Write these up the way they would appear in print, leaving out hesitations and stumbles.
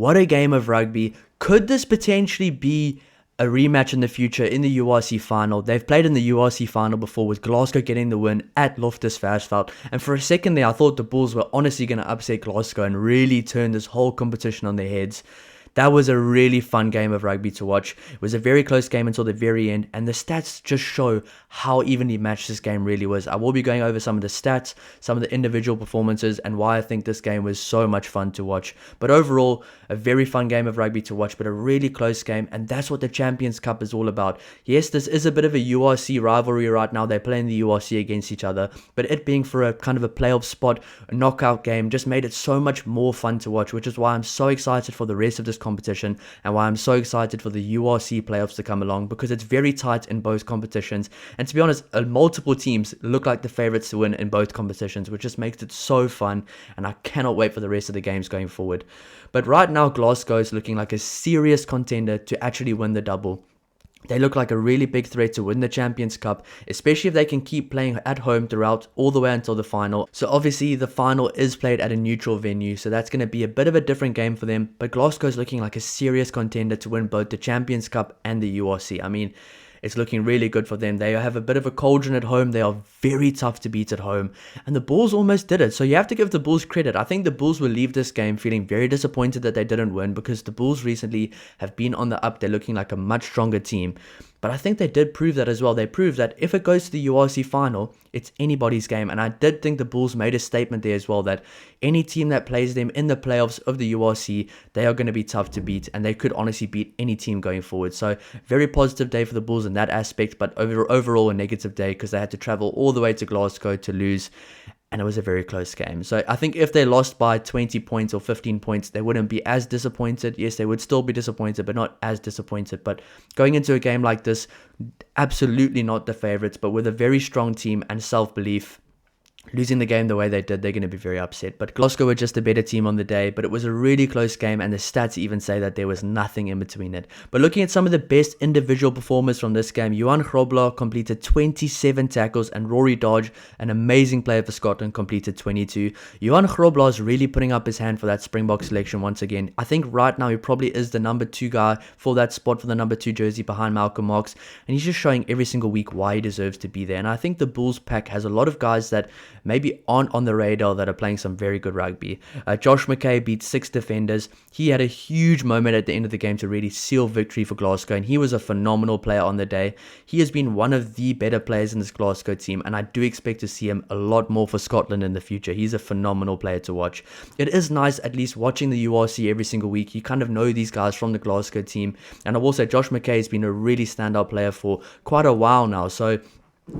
What a game of rugby. Could this potentially be a rematch in the future in the URC final? They've played in the URC final before with Glasgow getting the win at Loftus Versfeld. And for a second there, I thought the Bulls were honestly going to upset Glasgow and really turn this whole competition on their heads. That was a really fun game of rugby to watch. It was a very close game until the very end, and the stats just show how evenly matched this game really was. I will be going over some of the stats, some of the individual performances, and why I think this game was so much fun to watch. But overall, a very fun game of rugby to watch, but a really close game, and that's what the Champions Cup is all about. Yes, this is a bit of a URC rivalry right now. They're playing the URC against each other, but it being for a kind of a playoff spot, a knockout game, just made it so much more fun to watch, which is why I'm so excited for the rest of this competition and why I'm so excited for the URC playoffs to come along, because it's very tight in both competitions. And to be honest, multiple teams look like the favorites to win in both competitions, which just makes it so fun, and I cannot wait for the rest of the games going forward. But right now, Glasgow is looking like a serious contender to actually win the double. They look like a really big threat to win the Champions Cup, especially if they can keep playing at home throughout all the way until the final. So obviously the final is played at a neutral venue, so that's going to be a bit of a different game for them. But Glasgow's looking like a serious contender to win both the Champions Cup and the URC. I mean, it's looking really good for them. They have a bit of a cauldron at home. They are very tough to beat at home. And the Bulls almost did it. So you have to give the Bulls credit. I think the Bulls will leave this game feeling very disappointed that they didn't win, because the Bulls recently have been on the up. They're looking like a much stronger team. But I think they did prove that as well. They proved that if it goes to the URC final, it's anybody's game. And I did think the Bulls made a statement there as well, that any team that plays them in the playoffs of the URC, they are going to be tough to beat, and they could honestly beat any team going forward. So very positive day for the Bulls in that aspect, but overall a negative day because they had to travel all the way to Glasgow to lose. And it was a very close game. So I think if they lost by 20 points or 15 points, they wouldn't be as disappointed. Yes, they would still be disappointed, but not as disappointed. But going into a game like this, absolutely not the favorites, but with a very strong team and self-belief, losing the game the way they did, they're going to be very upset. But Glasgow were just a better team on the day, but it was a really close game, and the stats even say that there was nothing in between it. But looking at some of the best individual performers from this game, Johan Grobler completed 27 tackles, and Rory Dodge, an amazing player for Scotland, completed 22. Johan Grobler is really putting up his hand for that Springbok selection once again. I think right now he probably is the number 2 guy for that spot, for the number 2 jersey behind Malcolm Marx, and he's just showing every single week why he deserves to be there. And I think the Bulls pack has a lot of guys that maybe aren't on the radar that are playing some very good rugby. Josh McKay beat 6 defenders. He had a huge moment at the end of the game to really seal victory for Glasgow, and he was a phenomenal player on the day. He has been one of the better players in this Glasgow team, and I do expect to see him a lot more for Scotland in the future. He's a phenomenal player to watch. It is nice at least watching the URC every single week. You kind of know these guys from the Glasgow team, and I will say Josh McKay has been a really standout player for quite a while now, so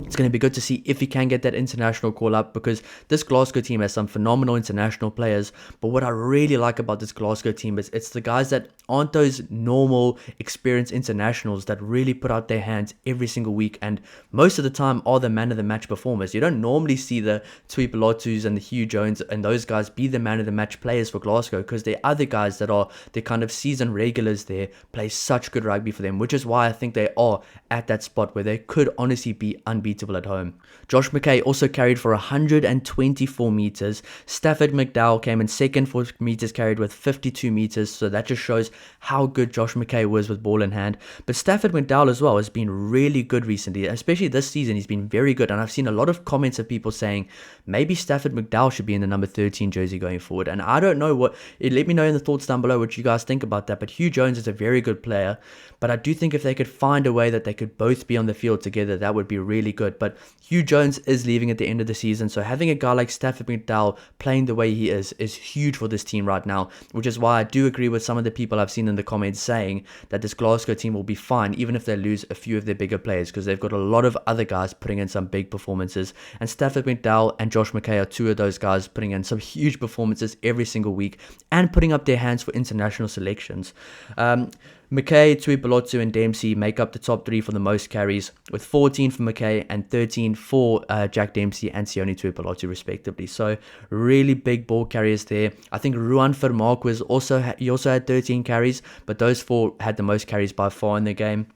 it's going to be good to see if he can get that international call up, because this Glasgow team has some phenomenal international players. But what I really like about this Glasgow team is it's the guys that aren't those normal experienced internationals that really put out their hands every single week, and most of the time are the man of the match performers. You don't normally see the Tui Pilotus and the Hugh Jones and those guys be the man of the match players for Glasgow, because they're other guys that are the kind of season regulars there, play such good rugby for them, which is why I think they are at that spot where they could honestly be unbeatable at home. Josh McKay also carried for 124 meters. Stafford McDowell came in second for meters carried with 52 meters, so that just shows how good Josh McKay was with ball in hand. But Stafford McDowell as well has been really good recently, especially this season. He's been very good, and I've seen a lot of comments of people saying maybe Stafford McDowell should be in the number 13 jersey going forward, and I don't know let me know in the thoughts down below what you guys think about that. But Hugh Jones is a very good player, but I do think if they could find a way that they could both be on the field together, that would be really good. But Hugh Jones is leaving at the end of the season, so having a guy like Stafford McDowell playing the way he is huge for this team right now, which is why I do agree with some of the people I've seen in the comments saying that this Glasgow team will be fine even if they lose a few of their bigger players, because they've got a lot of other guys putting in some big performances, and Stafford McDowell and Josh McKay are 2 of those guys putting in some huge performances every single week and putting up their hands for international selections. McKay, Tuipulotu and Dempsey make up the top 3 for the most carries, with 14 for McKay and 13 for Jack Dempsey and Sione Tuipulotu respectively. So really big ball carriers there. I think Ruan Vermaak was also had 13 carries, but those 4 had the most carries by far in the game.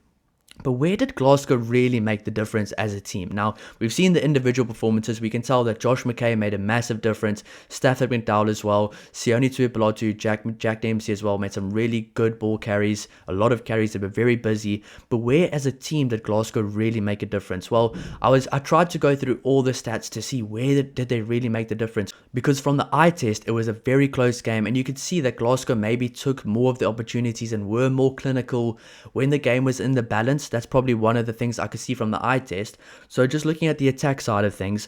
But where did Glasgow really make the difference as a team? Now, we've seen the individual performances. We can tell that Josh McKay made a massive difference. Stafford McDowell as well. Sione Tuipulotu, Jack Dempsey as well made some really good ball carries. A lot of carries. They were very busy. But where as a team did Glasgow really make a difference? Well, I tried to go through all the stats to see where did they really make the difference. Because from the eye test, it was a very close game. And you could see that Glasgow maybe took more of the opportunities and were more clinical when the game was in the balance. That's probably one of the things I could see from the eye test. So just looking at the attack side of things,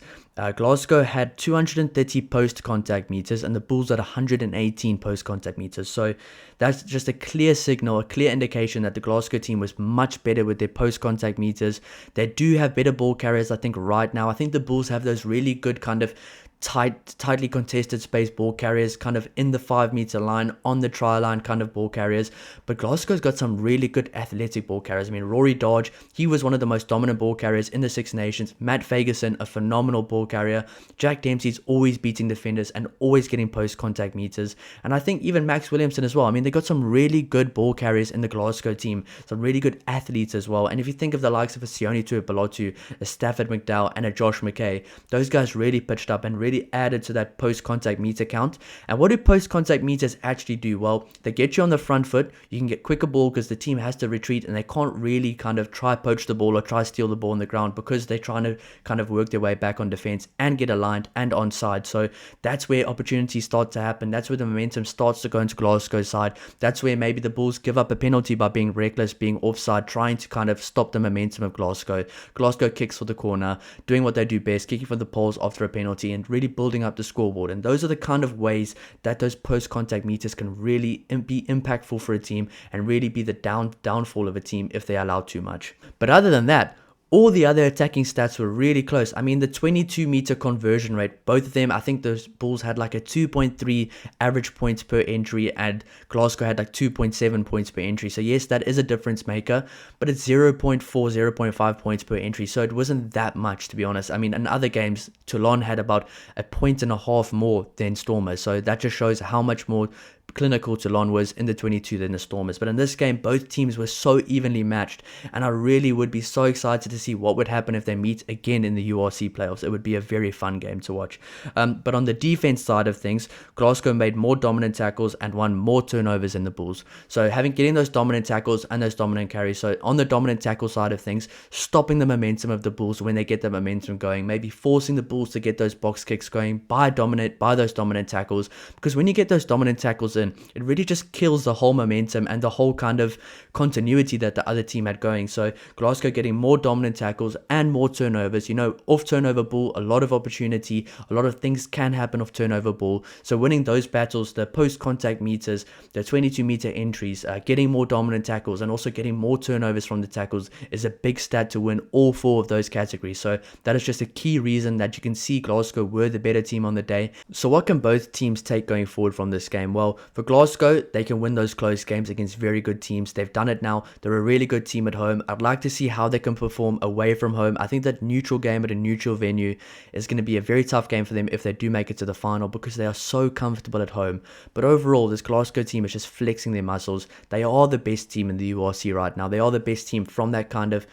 Glasgow had 230 post-contact meters and the Bulls had 118 post-contact meters. So that's just a clear signal, a clear indication that the Glasgow team was much better with their post-contact meters. They do have better ball carriers, I think, right now. I think the Bulls have those really good kind of tightly contested space ball carriers, kind of in the 5 meter line, on the try line kind of ball carriers. But Glasgow's got some really good athletic ball carriers. I mean, Rory Dodge, he was one of the most dominant ball carriers in the Six Nations. Matt Fagerson, a phenomenal ball carrier. Jack Dempsey's always beating defenders and always getting post-contact meters. And I think even Max Williamson as well. I mean, they got some really good ball carriers in the Glasgow team, some really good athletes as well. And if you think of the likes of a Sione Tuipulotu, a Stafford McDowell, and a Josh McKay, those guys really pitched up and really added to that post-contact meter count. And what do post-contact meters actually do? Well, they get you on the front foot. You can get quicker ball because the team has to retreat and they can't really kind of try poach the ball or try steal the ball on the ground because they're trying to kind of work their way back on defense and get aligned and onside. So that's where opportunities start to happen. That's where the momentum starts to go into Glasgow's side. That's where maybe the Bulls give up a penalty by being reckless, being offside, trying to kind of stop the momentum of Glasgow. Glasgow kicks for the corner, doing what they do best, kicking for the poles after a penalty and really building up the scoreboard. And those are the kind of ways that those post-contact meters can really be impactful for a team and really be the downfall of a team if they allow too much. But other than that, all the other attacking stats were really close. I mean, the 22-meter conversion rate, both of them, I think those Bulls had like a 2.3 average points per entry and Glasgow had like 2.7 points per entry. So yes, that is a difference maker, but it's 0.4, 0.5 points per entry. So it wasn't that much, to be honest. I mean, in other games, Toulon had about 1.5 points more than Stormers. So that just shows how much more clinical Toulon was in the 22 than the Stormers. But in this game, both teams were so evenly matched, and I really would be so excited to see what would happen if they meet again in the URC playoffs. It would be a very fun game to watch. But on the defense side of things, Glasgow made more dominant tackles and won more turnovers than the Bulls. So getting those dominant tackles and those dominant carries. So on the dominant tackle side of things, stopping the momentum of the Bulls when they get the momentum going, maybe forcing the Bulls to get those box kicks going by those dominant tackles. Because when you get those dominant tackles in, it really just kills the whole momentum and the whole kind of continuity that the other team had going. So Glasgow getting more dominant tackles and more turnovers. Off turnover ball, a lot of opportunity, a lot of things can happen off turnover ball. So winning those battles, the post-contact meters, the 22-meter entries, getting more dominant tackles and also getting more turnovers from the tackles is a big stat to win all four of those categories. So that is just a key reason that you can see Glasgow were the better team on the day. So what can both teams take going forward from this game? Well, for Glasgow, they can win those close games against very good teams. They've done it now. They're a really good team at home. I'd like to see how they can perform away from home. I think that neutral game at a neutral venue is going to be a very tough game for them if they do make it to the final because they are so comfortable at home. But overall, this Glasgow team is just flexing their muscles. They are the best team in the URC right now. They are the best team from that kind of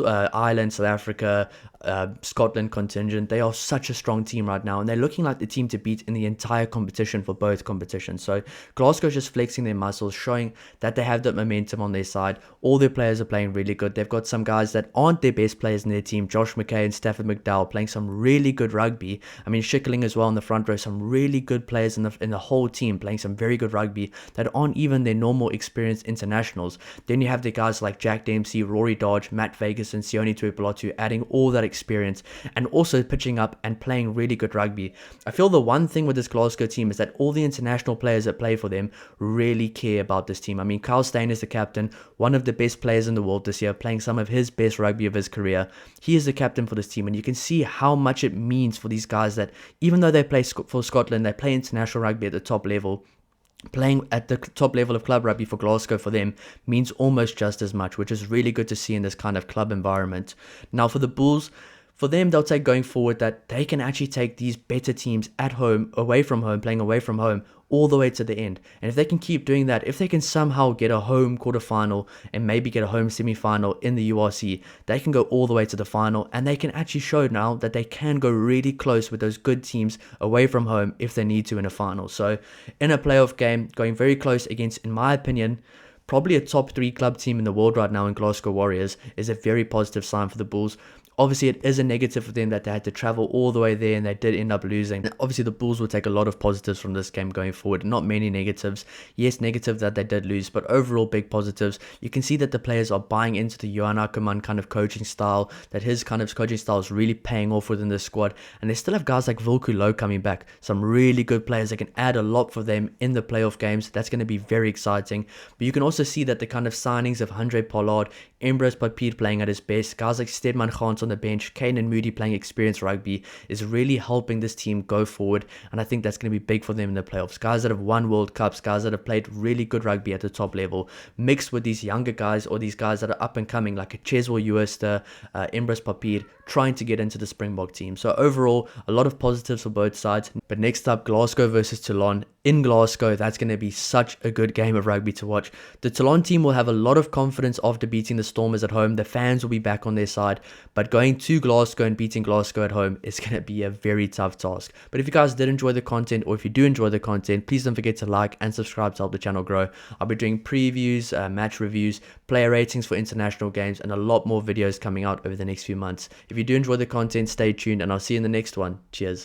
Ireland, South Africa, Scotland contingent. They are such a strong team right now and they're looking like the team to beat in the entire competition for both competitions. So Glasgow's just flexing their muscles, showing that they have that momentum on their side. All their players are playing really good. They've got some guys that aren't their best players in their team. Josh McKay and Stafford McDowell playing some really good rugby. I mean, Schickling as well in the front row. Some really good players in the whole team playing some very good rugby that aren't even their normal experienced internationals. Then you have the guys like Jack Dempsey, Rory Dodge, Matt Fagerson, Sione Tuipulotu adding all that experience and also pitching up and playing really good rugby. I feel the one thing with this Glasgow team is that all the international players that play for them really care about this team. I mean, Kyle Steyn is the captain, one of the best players in the world this year, playing some of his best rugby of his career. He is the captain for this team, and you can see how much it means for these guys that even though they play for Scotland, they play international rugby at the top level. Playing at the top level of club rugby for Glasgow for them means almost just as much, which is really good to see in this kind of club environment. Now for the Bulls, for them, they'll take going forward that they can actually take these better teams at home, away from home, playing away from home, all the way to the end. And if they can keep doing that, if they can somehow get a home quarterfinal and maybe get a home semi-final in the URC, they can go all the way to the final, and they can actually show now that they can go really close with those good teams away from home if they need to in a final. So in a playoff game, going very close against, in my opinion, probably a top 3 club team in the world right now in Glasgow Warriors, is a very positive sign for the Bulls. Obviously, it is a negative for them that they had to travel all the way there and they did end up losing. Obviously, the Bulls will take a lot of positives from this game going forward. Not many negatives. Yes, negative that they did lose, but overall big positives. You can see that the players are buying into the Johan Ackermann kind of coaching style, that his kind of coaching style is really paying off within the squad. And they still have guys like Wilco Low coming back. Some really good players that can add a lot for them in the playoff games. That's going to be very exciting. But you can also see that the kind of signings of Andre Pollard, Embrus Papier playing at his best, guys like Stedman Gans on the bench, Kane and Moody playing experienced rugby, is really helping this team go forward, and I think that's going to be big for them in the playoffs. Guys that have won World Cups, guys that have played really good rugby at the top level, mixed with these younger guys or these guys that are up and coming like a Cheswell Uester, Embrus Papier, trying to get into the Springbok team. So overall, a lot of positives for both sides. But next up, Glasgow versus Toulon. In Glasgow, that's going to be such a good game of rugby to watch. The Toulon team will have a lot of confidence after beating the Stormers at home. The fans will be back on their side, but going to Glasgow and beating Glasgow at home is going to be a very tough task. But if you guys did enjoy the content, or if you do enjoy the content, please don't forget to like and subscribe to help the channel grow. I'll be doing previews, match reviews, player ratings for international games, and a lot more videos coming out over the next few months. If you do enjoy the content, stay tuned, and I'll see you in the next one. Cheers.